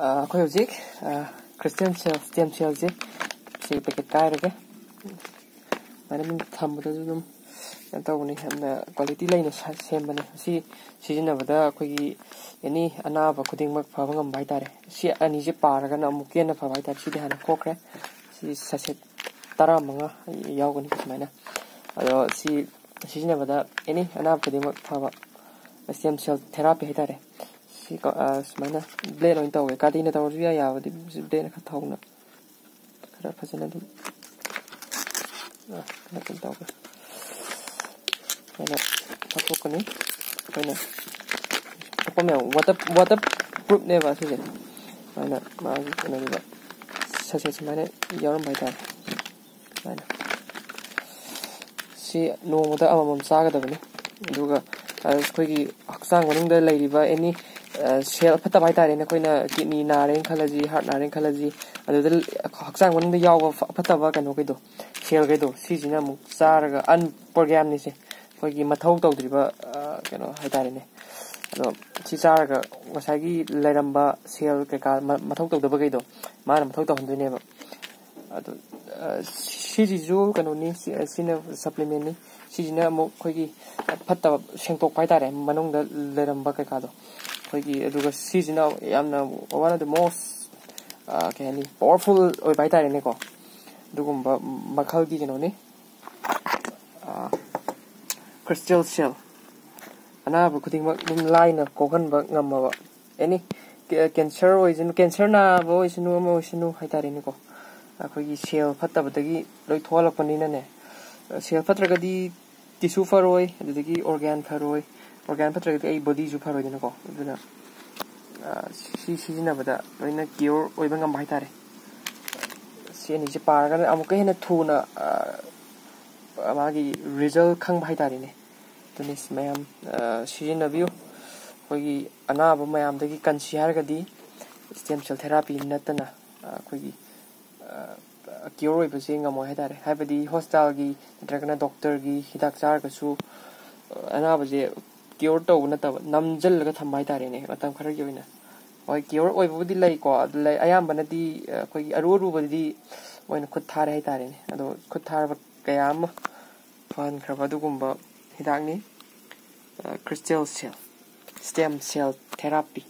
ꯑꯩꯈꯣꯏ ꯍꯧꯖꯤꯛ ꯈ꯭ꯔꯤꯁꯇꯤꯌꯟ ꯁꯦꯜ ꯁ꯭ꯇꯦꯝ ꯁꯦꯜꯁꯦ ꯁꯤ ꯄꯦꯀꯦꯠ ꯀꯥꯏꯔꯒꯦ ꯁꯨꯃꯥꯏꯅ ꯑꯗꯨꯝ ꯊꯝꯕꯗꯁꯨ ꯑꯗꯨꯝ ꯀꯩꯅꯣ ꯇꯧꯕꯅꯤ ꯌꯥꯝꯅ ꯀ꯭ꯋꯥꯂꯤꯇꯤ ꯂꯩꯅ ꯁꯦꯝꯕꯅꯦ ꯃꯁꯤ ꯁꯤꯖꯤꯟꯅꯕꯗ ꯑꯩꯈꯣꯏꯒꯤ ꯑꯦꯅꯤ ꯑꯅꯥꯕ ꯈꯨꯗꯤꯡꯃꯛ ꯐꯕ ꯉꯝꯕ ꯍꯥꯏꯇꯥꯔꯦ ꯁꯤ ꯑꯅꯤꯁꯦ ꯄꯥꯔꯒꯅ ꯑꯃꯨꯛ ꯍꯦꯟꯅ ꯐꯕ ꯍꯥꯏꯇꯥꯔꯦ ꯁꯤꯗꯤ ꯍꯥꯟꯅ ꯈꯣꯛꯈ꯭ꯔꯦ ꯁꯤ ꯁꯦꯠ 15 ꯌꯥꯎꯒꯅꯤ ꯁꯨꯃꯥꯏꯅ ꯑꯗꯣ ꯁꯤ ꯁꯤꯖꯤꯟꯅꯕꯗ ꯑꯦꯅꯤ ꯑꯅꯥꯕ ꯈꯨꯗꯤꯡꯃꯛ ꯐꯕ ꯁ꯭ꯇꯦꯝ ꯁꯦꯜ ꯊꯦꯔꯥꯄꯤ ꯍꯥꯏꯇꯥꯔꯦ ꯁꯤ ꯁꯨꯃꯥꯏꯅ ꯕ꯭ꯂꯦड ꯑꯣꯏꯅ ꯇꯧꯋꯦ ꯀꯥꯇꯤꯅ ꯇꯧꯔꯁꯨ ꯌꯥꯕꯗꯤ ꯕ꯭ꯂꯦꯗꯅ ꯈꯔ ꯊꯧꯅ ꯈꯔ ꯐꯖꯅ ꯑꯗꯨꯝ ꯀꯩꯅꯣ ꯇꯧꯒꯦ ꯑꯩꯈꯣꯏꯅ ꯊꯣꯛꯀꯅꯤ ꯑꯩꯈꯣꯏꯅ ꯊꯣꯛꯄ ꯃꯌꯥꯝ ꯋꯥꯇꯔ ꯄ꯭ꯔꯨꯐꯅꯦꯕ ꯁꯤꯁꯦ ꯁꯨꯃꯥꯏꯅ ꯃꯥꯒꯤ ꯀꯩꯅꯣꯗꯨꯗ ꯁꯁꯦꯠ ꯁꯨꯃꯥꯏꯅ ꯌꯥꯎꯔꯝꯕ ꯍꯥꯏꯇꯥꯔꯦ ꯁꯨꯃꯥꯏꯅ ꯁꯤ ꯅꯣꯡꯃꯗ ꯑꯃꯃꯝ ꯆꯥꯒꯗꯕꯅꯤ ꯑꯗꯨꯒ ꯑꯩꯈꯣꯏꯒꯤ ꯍꯛꯆꯥꯡ ꯃꯅꯨꯡꯗ ꯂꯩꯔꯤꯕ ꯑꯦꯅꯤ ꯁꯦꯜ ꯐꯠꯇꯕ ꯍꯥꯏꯇꯥꯔꯦꯅꯦ ꯑꯩꯈꯣꯏꯅ ꯀꯤꯗꯅꯤ ꯅꯥꯔꯦꯅ ꯈꯜꯂꯁꯤ ꯍꯥꯔꯠ ꯅꯥꯔꯦꯅ ꯈꯜꯂꯁꯤ ꯑꯗꯨꯗ ꯍꯛꯆꯥꯡ ꯃꯅꯨꯡꯗ ꯌꯥꯎꯕ ꯐꯠꯇꯕ ꯀꯩꯅꯣꯈꯩꯗꯣ ꯁꯦꯜꯈꯩꯗꯣ ꯁꯤꯁꯤꯅ ꯑꯃꯨꯛ ꯆꯥꯔꯒ ꯑꯟꯄ꯭ꯔꯣꯒ꯭ꯔꯥꯝꯅꯤꯁꯦ ꯑꯩꯈꯣꯏꯒꯤ ꯃꯊꯧ ꯇꯧꯗ꯭ꯔꯤꯕ ꯀꯩꯅೋ ꯍꯥꯏꯇꯥꯔꯦꯅꯦ ꯑꯗꯣ ꯁꯤ ꯆꯥꯔꯒ ꯉꯁꯥꯏꯒꯤ ꯂꯩꯔꯝꯕ ꯁꯦꯜ ꯀꯩꯀꯥ ꯃꯊꯧ ꯇꯧꯗꯕꯈꯩꯗꯣ ꯃꯥꯅ ꯃꯊꯧ ꯇꯧꯍꯟꯗꯣꯏꯅꯦꯕ ꯑꯗꯣ ꯁꯤꯁꯤꯁꯨ ꯀꯩꯅꯣꯅꯤ ꯁꯤꯅ ꯁꯄ꯭ꯂꯤꯃꯦꯟꯅꯤ ꯁꯤꯁꯤꯅ ꯑꯃꯨꯛ ꯑꯩꯈꯣꯏꯒꯤ ꯐꯠꯇꯕ ꯁꯦꯡꯇꯣꯛꯄ ꯍꯥꯏꯇꯥꯔꯦ ꯃꯅꯨꯡꯗ ꯂꯩꯔꯝꯕ ꯀꯩꯀꯥꯗꯣ ꯑꯩꯈꯣꯏꯒꯤ ꯑꯗꯨꯒ ꯁꯤꯁꯤꯅ ꯌꯥꯝꯅ ꯋꯥꯟ ꯑꯣꯐ ꯗ ꯃꯣꯁ ꯀꯩ ꯍꯥꯏꯅꯤ ꯄꯥꯋꯔꯐꯨꯜ ꯑꯣꯏꯕ ꯍꯥꯏꯇꯥꯔꯦꯅꯦꯀꯣ ꯑꯗꯨꯒꯨꯝꯕ ꯃꯈꯜꯒꯤ ꯀꯩꯅꯣꯅꯤ ꯈ꯭ꯔꯤꯁꯇꯦꯜ ꯁꯦꯜ ꯑꯅꯥꯕ ꯈꯨꯗꯤꯡꯃꯛ ꯑꯗꯨꯝ ꯂꯥꯏꯅ ꯀꯣꯛꯍꯟꯕ ꯉꯝꯃꯕ ꯑꯦꯅꯤ ꯀꯦꯟꯁꯔ ꯑꯣꯏꯁꯅꯨ ꯀꯦꯟꯁꯔ ꯅꯥꯕ ꯑꯣꯏꯁꯅꯨ ꯑꯃ ꯑꯣꯏꯁꯅꯨ ꯍꯥꯏꯇꯥꯔꯦꯅꯦꯀꯣ ꯑꯩꯈꯣꯏꯒꯤ ꯁꯦꯜ ꯐꯠꯇꯕꯗꯒꯤ ꯂꯣꯏ ꯊꯣꯛꯍꯜꯂꯛꯄꯅꯤꯅꯅꯦ ꯁꯦꯜ ꯐꯠꯇ꯭ꯔꯒꯗꯤ ꯇꯤꯁꯨ ꯐꯔꯣꯏ ꯑꯗꯨꯗꯒꯤ ꯑꯣꯔꯒꯥꯟ ꯐꯔꯣꯏ ꯑꯣꯔꯒꯥꯟ ꯐꯠꯇ꯭ꯔꯒꯗꯤ ꯑꯩ ꯕꯣꯗꯤꯁꯨ ꯐꯔꯣꯏꯗꯅꯀꯣ ꯑꯗꯨꯅ ꯁꯤ ꯁꯤꯖꯤꯟꯅꯕꯗ ꯂꯣꯏꯅ ꯀꯤꯌꯣꯔ ꯑꯣꯏꯕ ꯉꯝꯕ ꯍꯥꯏꯇꯥꯔꯦ ꯁꯤ ꯑꯅꯤꯁꯦ ꯄꯥꯔꯒꯅ ꯑꯃꯨꯛꯀ ꯍꯦꯟꯅ ꯊꯨꯅ ꯃꯥꯒꯤ ꯔꯤꯖꯜ ꯈꯪꯕ ꯍꯥꯏꯇꯥꯔꯦꯅꯦ ꯑꯗꯨꯅꯤ ꯃꯌꯥꯝ ꯁꯤꯖꯤꯟꯅꯕꯤꯌꯨ ꯑꯩꯈꯣꯏꯒꯤ ꯑꯅꯥꯕ ꯃꯌꯥꯝꯗꯒꯤ ꯀꯟꯁꯤ ꯍꯥꯏꯔꯒꯗꯤ ꯁ꯭ꯇꯦꯝ ꯁꯦꯜ ꯊꯦꯔꯥꯄꯤ ꯅꯠꯇꯅ ꯑꯩꯈꯣꯏꯒꯤ ꯀꯤꯌꯣꯔ ꯑꯣꯏꯕꯁꯦ ꯉꯝꯃꯣꯏ ꯍꯥꯏꯇꯥꯔꯦ ꯍꯥꯏꯕꯗꯤ ꯍꯣꯁꯄꯤꯇꯥꯜꯒꯤ ꯅꯠꯇ꯭ꯔꯒꯅ ꯗꯣꯛꯇꯔꯒꯤ ꯍꯤꯗꯥꯛ ꯆꯥꯔꯒꯁꯨ ꯑꯅꯥꯕꯁꯦ ꯀꯤꯌꯣꯔ ꯇꯧꯕ ꯅꯠꯇꯕ ꯅꯝꯁꯤꯜꯂꯒ ꯊꯝꯕ ꯍꯥꯏꯇꯥꯔꯦꯅꯦ ꯃꯇꯝ ꯈꯔꯒꯤ ꯑꯣꯏꯅ ꯍꯣꯏ ꯀꯤꯌꯣꯔ ꯑꯣꯏꯕꯕꯨꯗꯤ ꯂꯩꯀꯣ ꯑꯗꯨ ꯂꯩ ꯑꯌꯥꯝꯕꯅꯗꯤ ꯑꯩꯈꯣꯏꯒꯤ ꯑꯔꯨꯕꯗꯤ ꯃꯣꯏꯅ ꯈꯨꯠ ꯊꯥꯔꯦ ꯍꯥꯏꯇꯥꯔꯦꯅꯦ ꯑꯗꯣ ꯈꯨꯠ ꯊꯥꯔꯕ ꯀꯌꯥ ꯑꯃ ꯐꯍꯟꯈ꯭ꯔꯕ ꯑꯗꯨꯒꯨꯝꯕ ꯍꯤꯗꯥꯛꯅꯤ ꯈ꯭ꯔꯤꯁꯇꯦꯜ ꯁꯦꯜ ꯁ꯭ꯇꯦꯝ ꯁꯦꯜ ꯊꯦꯔꯥꯄꯤ